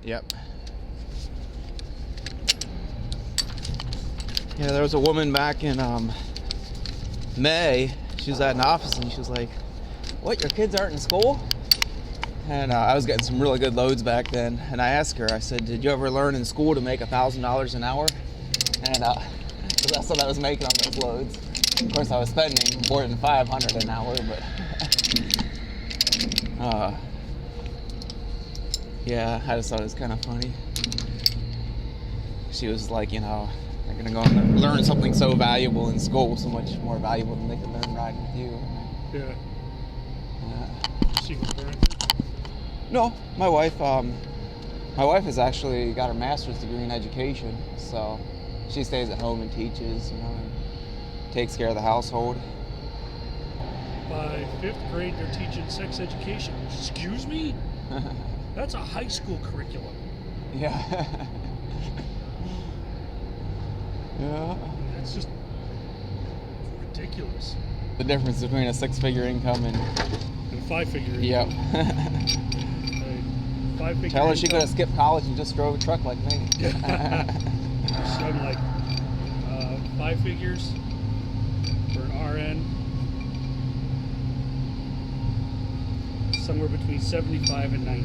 Yep. Yeah, there was a woman back in May. She was at an office and she was like, "What, your kids aren't in school?" And I was getting some really good loads back then. And I asked her, I said, "Did you ever learn in school to make $1,000 an hour?" And that's what I was making on those loads. Of course, I was spending more than $500 an hour, but yeah, I just thought it was kind of funny. She was like, you know, they're gonna go and learn something so valuable in school, so much more valuable than they could learn riding with you. Yeah. Single parent? No, my wife has actually got her master's degree in education, so she stays at home and teaches, you know, and takes care of the household. By 5th grade, they're teaching sex education. Excuse me? That's a high school curriculum. Yeah. Yeah. That's just ridiculous. The difference between a 6-figure income and 5-figure yep. income. 5-figure Tell her she could have skipped college and just drove a truck like me. So I'm like 5 figures for an RN, somewhere between 75 and 90.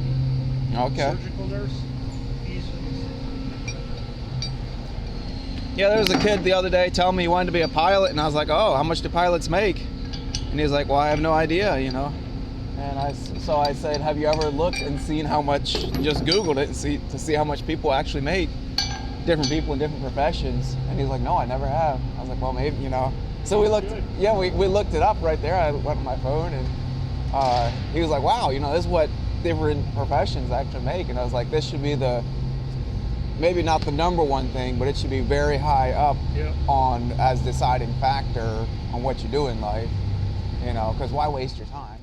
Okay. Surgical nurse, easily. Yeah, there was a kid the other day telling me he wanted to be a pilot, and I was like, "Oh, how much do pilots make?" And he was like, "Well, I have no idea, you know." And so I said, "Have you ever looked and seen how much?" Just Googled it and to see how much people actually make. Different people in different professions. And he's like, "No, I never have." I was like, "Well, maybe, you know." So we looked. Yeah, we looked it up right there. I went on my phone, and he was like, "Wow, you know, this is what different professions actually make." And I was like, "This should be maybe not the number one thing, but it should be very high up on as deciding factor on what you do in life, you know, because why waste your time?"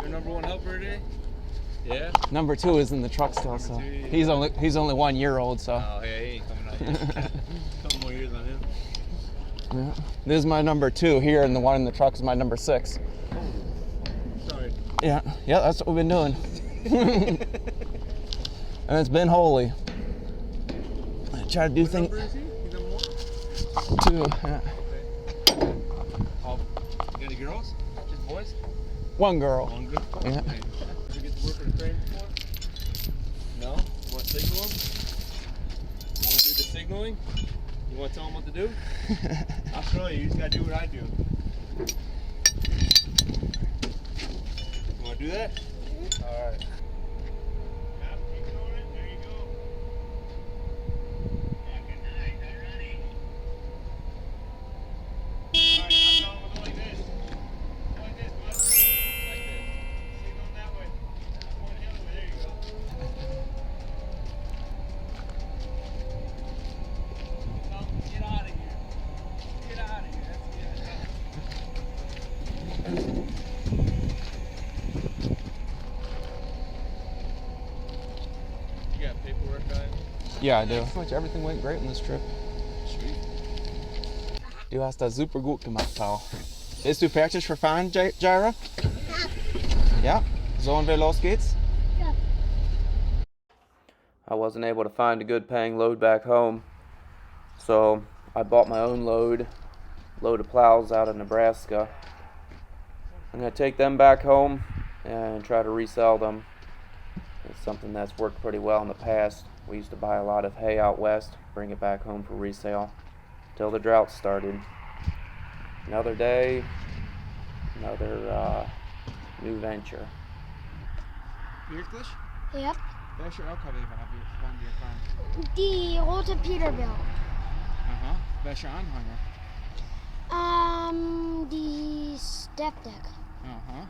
Number one helper today? Yeah. Number 2 is in the truck still, so he's only 1 year old, so. Oh yeah, he ain't coming out yet. A couple more years on him. Yeah. This is my number 2 here, and the one in the truck is my number 6. Sorry. Yeah, that's what we've been doing. And it's been holy. I try to do things. Number is he? He's number 1? 2. Yeah. Okay. Oh, you got any girls? Just boys? 1 girl. One good. Yeah. Okay. Did you get to work with a crane before? No? You want to signal him? You want to do the signaling? You want to tell him what to do? I'll show you. You just got to do what I do. You want to do that? Mm-hmm. All right. Yep, keep doing it. There you go. Yeah, good night. Are you ready? All right, now tell him to go like this. Go like this, bud. Like this. Signal that way. Point the other way. There you go. Now, get out of here. Get out of here. That's good. You got paperwork, guys? Yeah, I do. Pretty much everything went great on this trip. Sweet. Du hast das super gut gemacht, Paul. Bist du fertig für Fahren, Jireh? Ja. So, und los geht's? Ja. I wasn't able to find a good paying load back home, so I bought my own load of plows out of Nebraska. I'm going to take them back home and try to resell them. It's something that's worked pretty well in the past. We used to buy a lot of hay out west, bring it back home for resale till the drought started. Another day, another new venture. Wirklich? Ja. Welche LKW waren wir fahren? Die rote Peterbilt. Aha. Welche Anhänger? Die Step Deck. Aha.